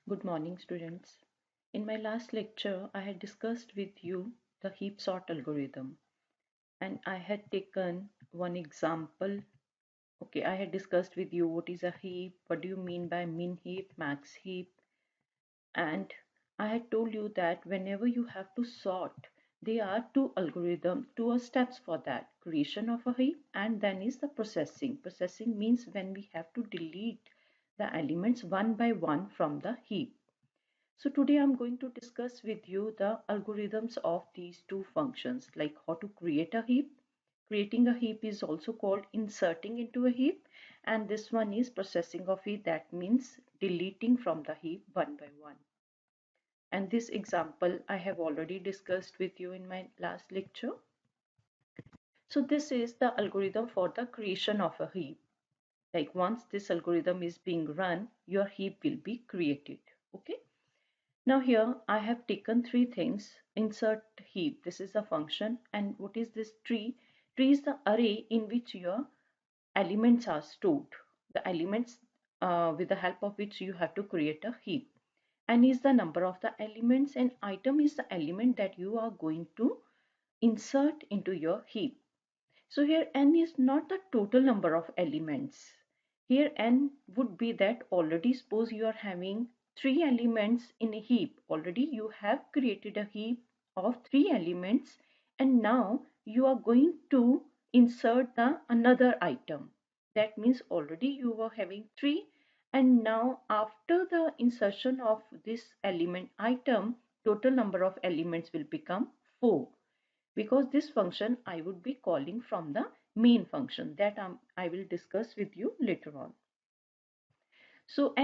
Good morning, students. In my last lecture, I had discussed with you the heap sort algorithm, and I had taken one example. Okay, I had discussed with you what is a heap, what do you mean by min heap, max heap, and I had told you that whenever you have to sort, there are two algorithms, two steps for that: creation of a heap, and then is the processing. Processing means when we have to delete the elements one by one from the heap. So today I'm going to discuss with you the algorithms of these two functions, like how to create a heap. Creating a heap is also called inserting into a heap, and this one is processing of it, that means deleting from the heap one by one. And this example I have already discussed with you in my last lecture. So this is the algorithm for the creation of a heap. Like once this algorithm is being run, your heap will be created. Okay. Now here I have taken three things. Insert heap, this is a function, and what is this tree? Tree is the array in which your elements are stored. The elements with the help of which you have to create a heap. N is the number of the elements, and item is the element that you are going to insert into your heap. So here n is not the total number of elements. Here n would be that already suppose you are having three elements in a heap. Already you have created a heap of three elements, and now you are going to insert the another item. That means already you were having three, and now after the insertion of this element item, total number of elements will become 4, because this function I would be calling from the main function that I will discuss with you later on. So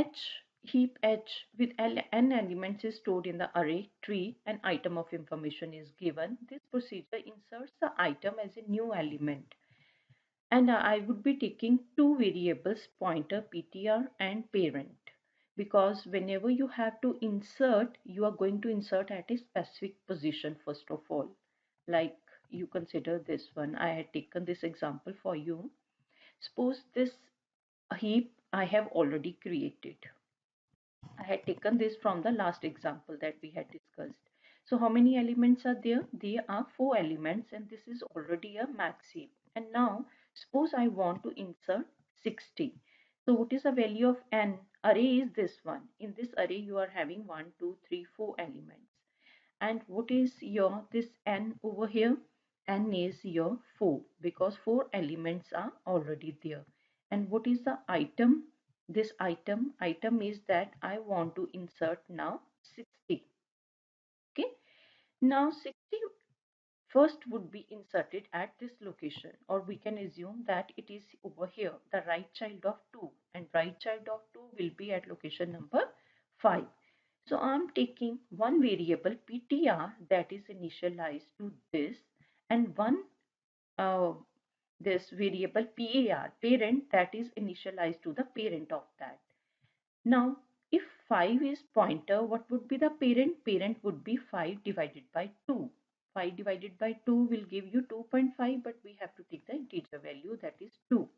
heap H with n elements is stored in the array tree. An item of information is given. This procedure inserts the item as a new element, and I would be taking two variables, pointer ptr and parent, because whenever you have to insert, you are going to insert at a specific position first of all. Like you consider this one, I had taken this example for you. Suppose this heap I have already created. I had taken this from the last example that we had discussed. So how many elements are there? There are 4 elements, and this is already a max heap. And now suppose I want to insert 60. So what is the value of n? Array is this one. In this array you are having 1, 2, 3, 4 elements. And what is your this n over here? N is your 4, because 4 elements are already there. And what is the item? This item is that I want to insert now 60. Okay, now 60 first would be inserted at this location, or we can assume that it is over here, the right child of 2, and right child of 2 will be at location number 5. So I'm taking one variable ptr that is initialized to this, and one uh, this variable par parent that is initialized to the parent of that. Now if 5 is pointer, what would be the parent? Parent would be 5 divided by 2. 5 divided by 2 will give you 2.5, but we have to take the integer value, that is 2.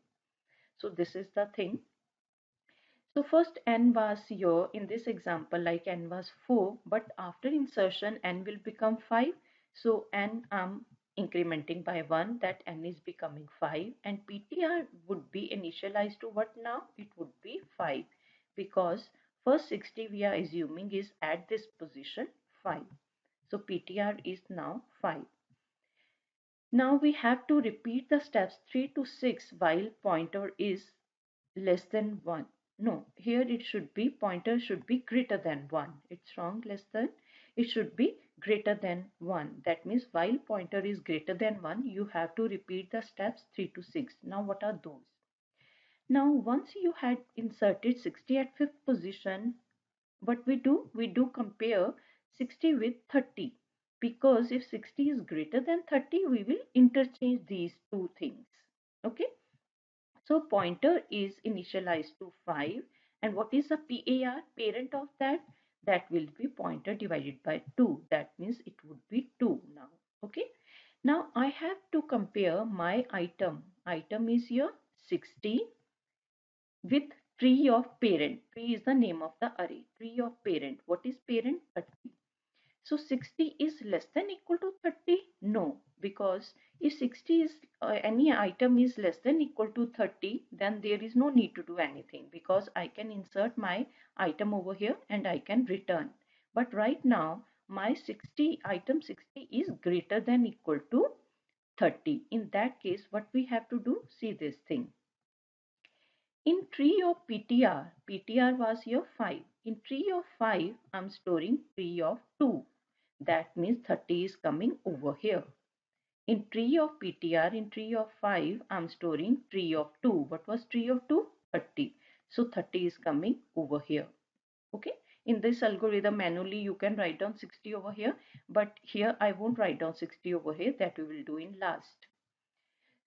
So this is the thing. So first n was here in this example, like n was 4, but after insertion n will become 5. So n I'm incrementing by 1, that n is becoming 5, and ptr would be initialized to what now? It would be 5, because first 60 we are assuming is at this position 5. So ptr is now 5. Now we have to repeat the steps 3 to 6 while pointer is less than 1. No, here it should be pointer should be greater than 1. It's wrong, less than. It should be greater than 1. That means while pointer is greater than 1, you have to repeat the steps 3 to 6. Now what are those? Now once you had inserted 60 at fifth position, what we do? We do compare 60 with 30, because if 60 is greater than 30, we will interchange these two things. Okay. So pointer is initialized to 5, and what is the PAR, parent of that? That will be pointer divided by 2. That means it would be 2 now. Okay. Now I have to compare my item. Item is here 60 with tree of parent. Tree is the name of the array. Tree of parent. What is parent? 30. So 60 is less than equal to 30? No, because if 60 is any item is less than equal to 30, then there is no need to do anything because I can insert my item over here and I can return. But right now my 60 item 60 is greater than equal to 30. In that case, what we have to do? See this thing. In tree of PTR, PTR was your 5. In tree of 5, I'm storing tree of 2. That means 30 is coming over here. In tree of PTR, in tree of 5, I'm storing tree of 2. What was tree of 2? 30. So 30 is coming over here. Okay. In this algorithm, manually you can write down 60 over here. But here I won't write down 60 over here. That we will do in last.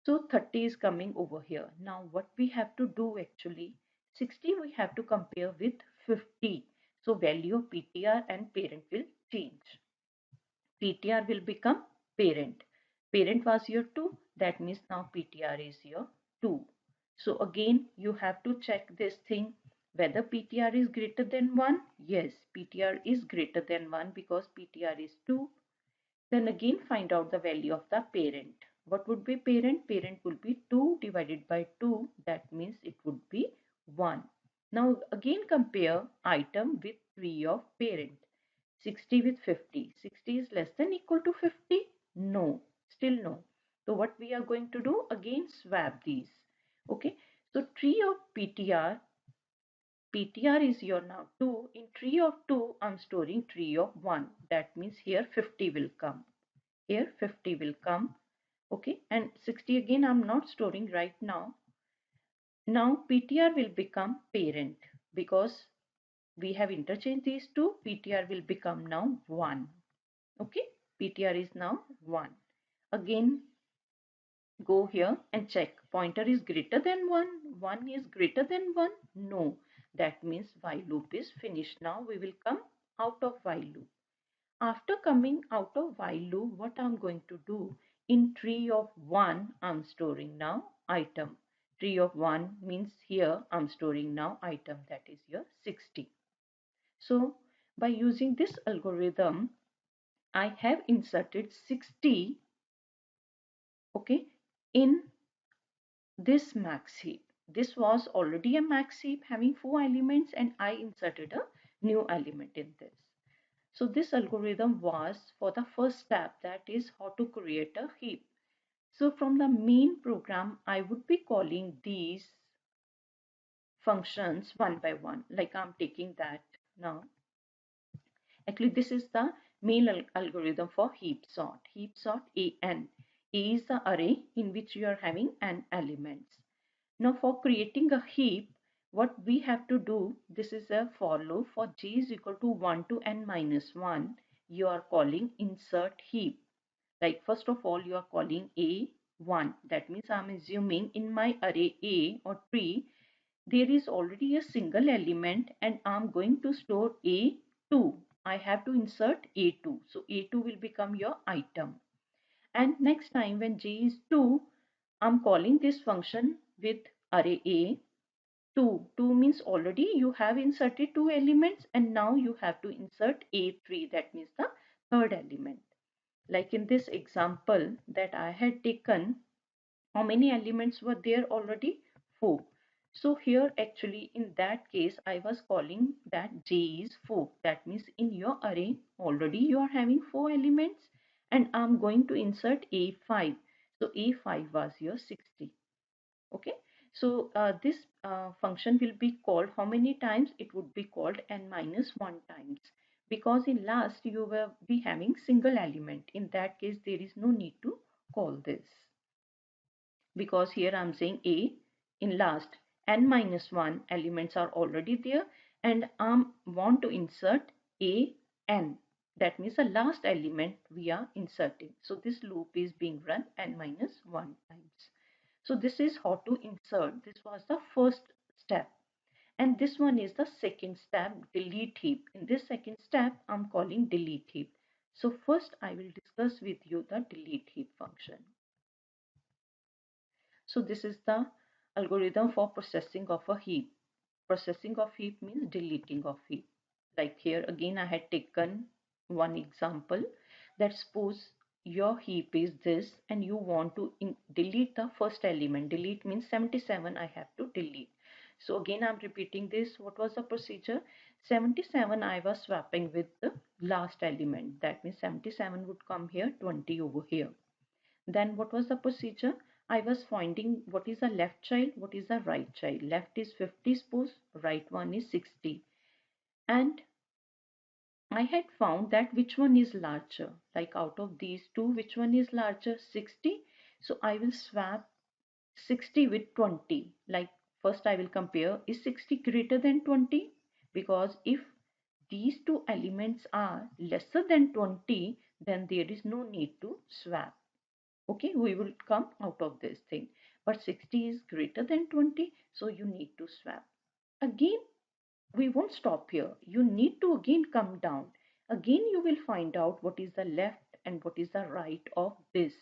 So 30 is coming over here. Now what we have to do actually, 60 we have to compare with 50. So value of PTR and parent will change. PTR will become parent. Parent was your 2. That means now PTR is your 2. So again you have to check this thing whether PTR is greater than 1. Yes, PTR is greater than 1 because PTR is 2. Then again find out the value of the parent. What would be parent? Parent would be 2 divided by 2. That means it would be 1. Now again compare item with tree of parent. 60 with 50. 60 is less than equal to 50? No. Still no. So what we are going to do? Again swap these. Okay. So tree of PTR is your now 2. In tree of 2, I'm storing tree of 1. That means here 50 will come. Here 50 will come. Okay. And 60 again I'm not storing right now. Now PTR will become parent because we have interchanged these two. PTR will become now 1. Okay. PTR is now 1. Again go here and check. Pointer is greater than 1. 1 is greater than 1. No. That means while loop is finished. Now we will come out of while loop. After coming out of while loop, what I'm going to do? In tree of 1, I'm storing now item. Tree of 1 means here I'm storing now item, that is your 60. So by using this algorithm, I have inserted 60, okay, in this max heap. This was already a max heap having 4 elements and I inserted a new element in this. So this algorithm was for the first step, that is how to create a heap. So from the main program, I would be calling these functions one by one, like I'm taking that now. Actually, this is the main algorithm for heap sort. Heap sort AN. A is the array in which you are having n elements. Now for creating a heap, what we have to do, this is a for loop. For j is equal to 1 to n minus 1, you are calling insert heap. Like first of all, you are calling A1. That means I'm assuming in my array A or tree, there is already a single element and I'm going to store A2. I have to insert A2. So A2 will become your item. And next time when j is 2, I'm calling this function with array A 2. 2 means already you have inserted 2 elements and now you have to insert A3, that means the third element. Like in this example that I had taken, how many elements were there already? 4. So here actually in that case I was calling that j is 4. That means in your array already you are having 4 elements and I'm going to insert A5. So A5 was your 60. Okay. So this function will be called how many times? It would be called n minus 1 times because in last you will be having single element. In that case there is no need to call this because here I'm saying A in last n minus 1 elements are already there and I want to insert A n. That means the last element we are inserting. So this loop is being run n minus 1 times. So this is how to insert. This was the first step. And this one is the second step, delete heap. In this second step, I'm calling delete heap. So first I will discuss with you the delete heap function. So this is the algorithm for processing of a heap. processing of heap means deleting of heap. Like here again I had taken one example, that suppose your heap is this and you want to delete the first element. Delete means 77 I have to delete. So again I'm repeating this. What was the procedure? 77 I was swapping with the last element. That means 77 would come here, 20 over here. Then what was the procedure? I was finding what is the left child, what is the right child. Left is 50 suppose, right one is 60. And I had found that which one is larger. Like out of these two, which one is larger? 60. So I will swap 60 with 20. Like first I will compare, is 60 greater than 20? Because if these two elements are lesser than 20, then there is no need to swap. Okay, we will come out of this thing, but 60 is greater than 20, so you need to swap. Again, we won't stop here. You need to again come down. Again you will find out what is the left and what is the right of this,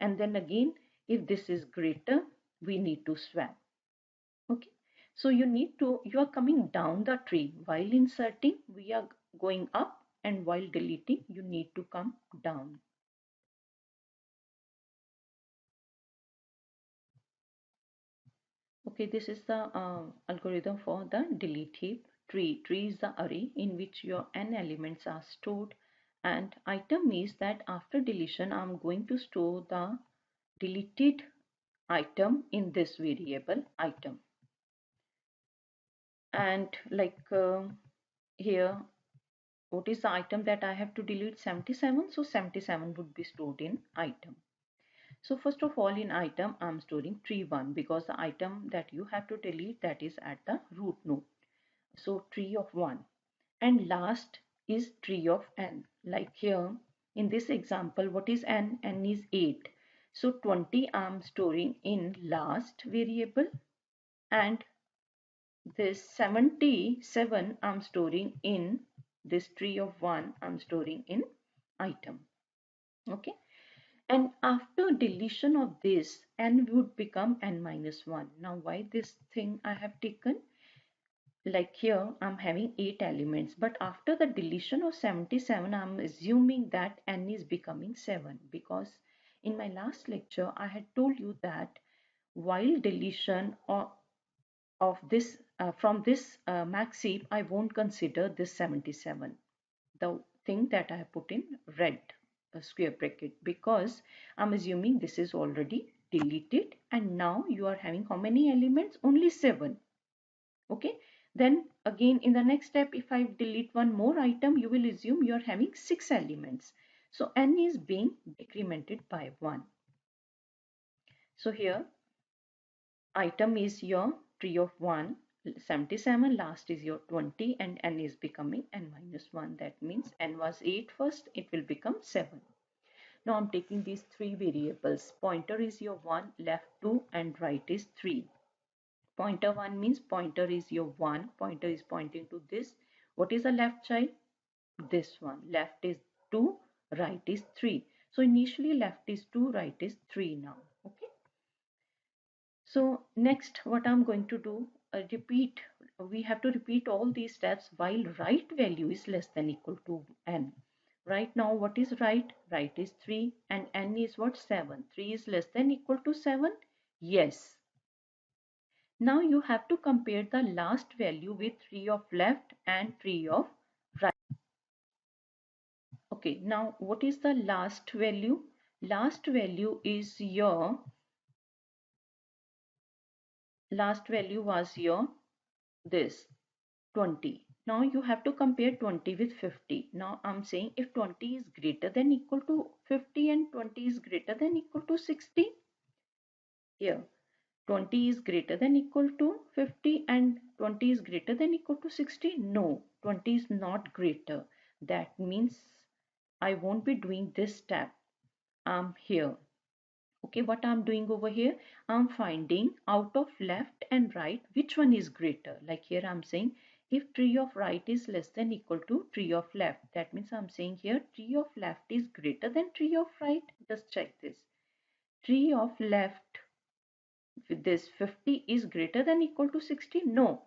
and then again if this is greater we need to swap. Okay, so you are coming down the tree. While inserting we are going up, and while deleting you need to come down. Okay, this is the algorithm for the delete heap. Tree is the array in which your n elements are stored, and item is that after deletion I'm going to store the deleted item in this variable item. And like here, what is the item that I have to delete? 77. So 77 would be stored in item. So first of all in item I'm storing tree1 because the item that you have to delete, that is at the root node. So tree of 1, and last is tree of n. Like here in this example, what is n? N is 8. So 20 I'm storing in last variable, and this 77 I'm storing in this tree of 1, I'm storing in item. Okay, and after deletion of this, n would become n minus 1. Now why this thing I have taken? Like here I'm having 8 elements, but after the deletion of 77 I'm assuming that n is becoming 7, because in my last lecture I had told you that while deletion of this from this max heap I won't consider this 77, the thing that I have put in red square bracket, because I'm assuming this is already deleted, and now you are having how many elements? Only 7. Okay, then again in the next step if I delete one more item, you will assume you are having 6 elements, so n is being decremented by 1. So here item is your tree of 1, 77, last is your 20, and n is becoming n minus 1. That means n was 8 first, it will become 7. Now I'm taking these 3 variables. Pointer is your 1, left 2, and right is 3. Pointer 1 means pointer is your 1, pointer is pointing to this. What is the left child? This one. Left is 2, right is 3. So initially left is 2, right is 3 now. Okay. So next what I'm going to do, we have to repeat all these steps while right value is less than equal to n. Right now what is right? Right is 3 and n is what? 7. 3 is less than equal to 7? Yes. Now you have to compare the last value with tree of left and tree of right. Okay, now what is the last value? Last value is your, last value was your this 20. Now you have to compare 20 with 50. Now I'm saying if 20 is greater than equal to 50 and 20 is greater than equal to 60, here 20 is greater than equal to 50 and 20 is greater than equal to 60. No, 20 is not greater. That means I won't be doing this step. I'm here. Okay, what I'm doing over here, I'm finding out of left and right which one is greater. Like here I'm saying if tree of right is less than equal to tree of left, that means I'm saying here tree of left is greater than tree of right. Just check this. Tree of left with this 50 is greater than equal to 60. No,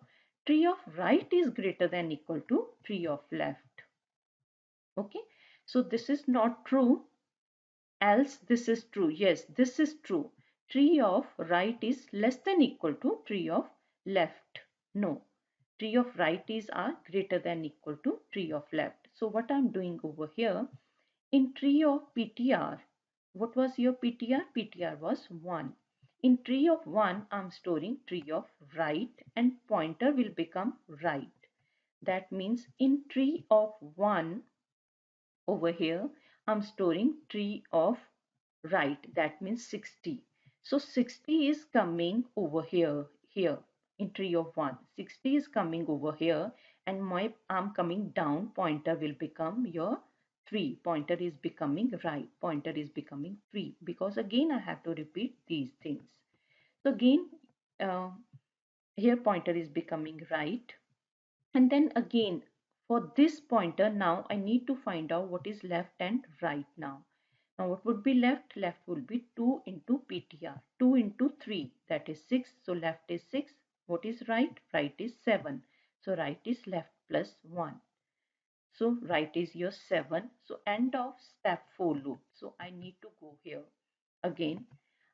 tree of right is greater than equal to tree of left. Okay, so this is not true, else this is true. Yes, this is true. Tree of right is less than equal to tree of left. No, tree of right is are greater than equal to tree of left. So what I'm doing over here, in tree of PTR, what was your PTR? PTR was 1. In tree of 1, I'm storing tree of right and pointer will become right. That means in tree of 1, over here I'm storing tree of right, that means 60. So 60 is coming over here in tree of 1. 60 is coming over here and my I'm coming down, pointer will become your 3. Pointer is becoming right, pointer is becoming 3, because again I have to repeat these things. So again, uh, here pointer is becoming right, and then again for this pointer, now I need to find out what is left and right now. Now what would be left? Left will be 2 into PTR. 2 into 3, that is 6. So left is 6. What is right? Right is 7. So right is left plus 1. So right is your 7. So end of step for loop. So I need to go here. Again,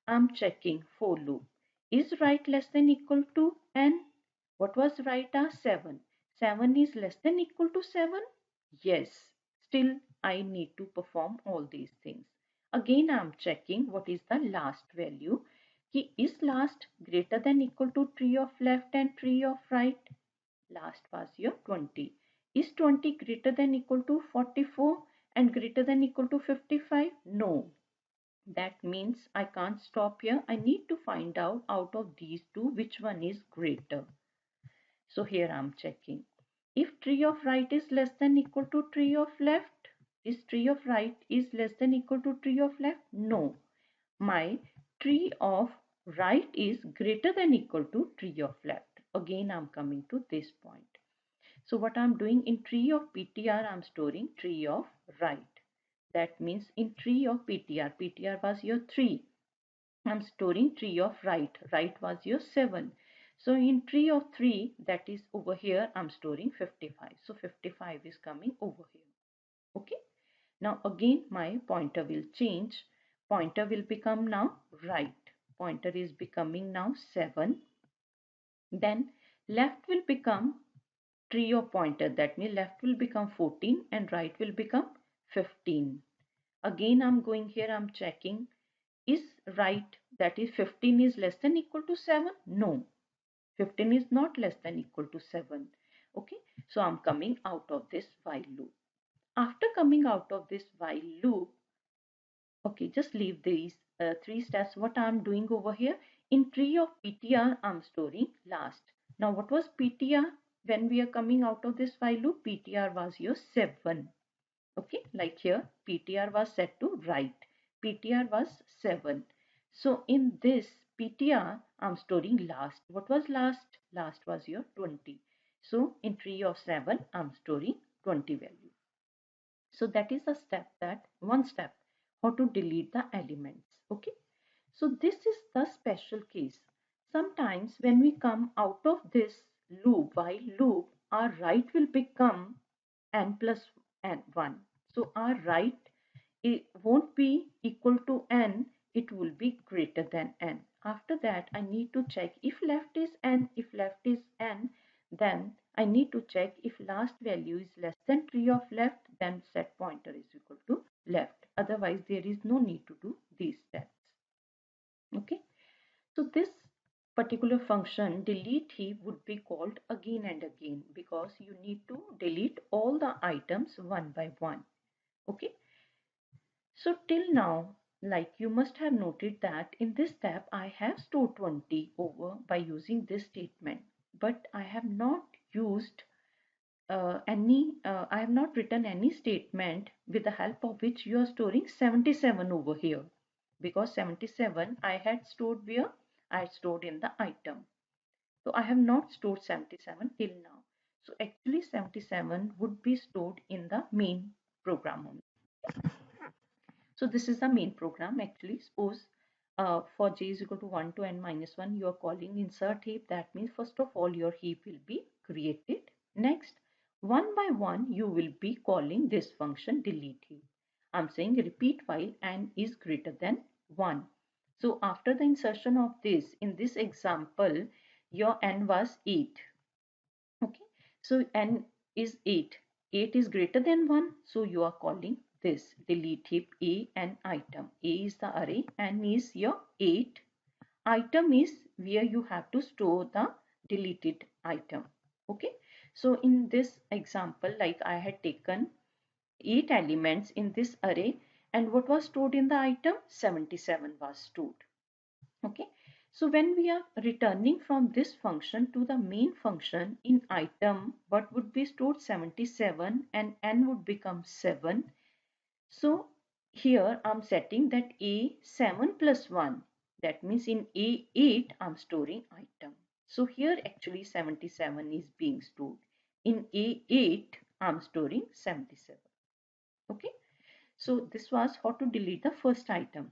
I'm checking for loop. Is right less than equal to n? What was right? 7. 7 is less than equal to 7? Yes. Still, I need to perform all these things. Again, I'm checking what is the last value. Is last greater than equal to tree of left and tree of right? Last was your 20. Is 20 greater than equal to 44 and greater than equal to 55? No. That means I can't stop here. I need to find out of these two which one is greater. So here I'm checking. If tree of right is less than equal to tree of left, is tree of right is less than equal to tree of left? No. My tree of right is greater than equal to tree of left. Again I'm coming to this point. So what I'm doing in tree of PTR, I'm storing tree of right. That means in tree of PTR, PTR was your 3. I'm storing tree of right. Right was your 7. So in tree of 3, that is over here, I'm storing 55. So 55 is coming over here. Okay. Now again, my pointer will change. Pointer will become now right. Pointer is becoming now 7. Then left will become tree of pointer. That means left will become 14 and right will become 15. Again, I'm going here, I'm checking. Is right, that is 15 is less than equal to 7? No, 15 is not less than equal to 7. Okay, so I'm coming out of this while loop. After coming out of this while loop, okay, just leave these 3 steps. What I'm doing over here, in tree of PTR, I'm storing last. Now what was PTR when we are coming out of this while loop? PTR was your 7. Okay, like here PTR was set to right, PTR was 7. So in this PTR I'm storing last. What was last? Last was your 20. So in tree of 7 I'm storing 20 value. So that is a step, that one step, how to delete the elements. Okay, so this is the special case. Sometimes when we come out of this loop, while loop, our right will become n plus n 1. So our right, it won't be equal to n, it will be greater than n. After that, I need to check if left is n. If left is n, then I need to check if last value is less than tree of left, then set pointer is equal to left. Otherwise, there is no need to do these steps. Okay, so this particular function delete heap would be called again and again, because you need to delete all the items one by one. Okay, so till now, like you must have noted that in this step I have stored 20 over by using this statement, but I have not used I have not written any statement with the help of which you are storing 77 over here, because 77 I had stored where? I had stored in the item. So I have not stored 77 till now. So actually 77 would be stored in the main program only. So this is the main program actually. Suppose for j is equal to 1 to n minus 1, you are calling insert heap. That means first of all your heap will be created. Next, one by one, you will be calling this function delete heap. I'm saying repeat while n is greater than 1. So after the insertion of this, in this example, your n was 8. Okay, so n is 8. 8 is greater than 1, so you are calling this delete heap a and item. A is the array, n is your 8. Item is where you have to store the deleted item. Okay, so in this example, like I had taken 8 elements in this array, and what was stored in the item? 77 was stored. Okay, so when we are returning from this function to the main function in item, what would be stored? 77, and n would become 7. So here I'm setting that A7 plus 1. That means in A8 I'm storing item. So here actually 77 is being stored. In A8 I'm storing 77. Okay. So this was how to delete the first item.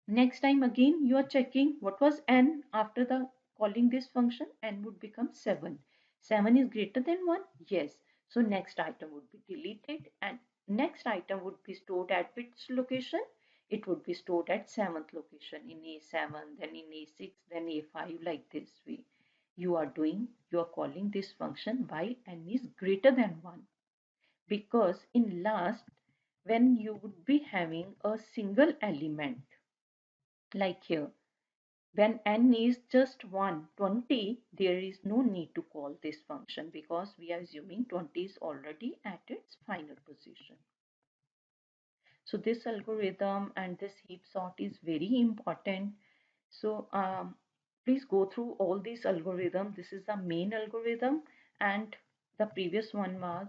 Next time again you are checking what was n after the calling this function. N would become 7. 7 is greater than 1. Yes. So next item would be deleted, and next item would be stored at which location? It would be stored at 7th location, in A7, then in A6, then A5, like this way. You are calling this function while n is greater than 1, because in last, when you would be having a single element like here, when n is just 120, there is no need to call this function because we are assuming 20 is already at its final position. So this algorithm and this heap sort is very important. So please go through all these algorithms. This is the main algorithm, and the previous one was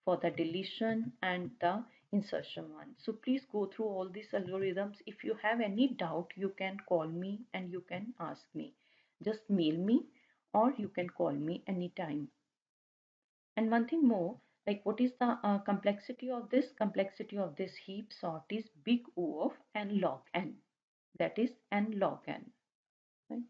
for the deletion and the insertion one. So please go through all these algorithms. If you have any doubt, you can call me and you can ask me. Just mail me or you can call me anytime. And one thing more, like what is the complexity of this? Complexity of this heap sort is big O of n log n. That is n log n. Right?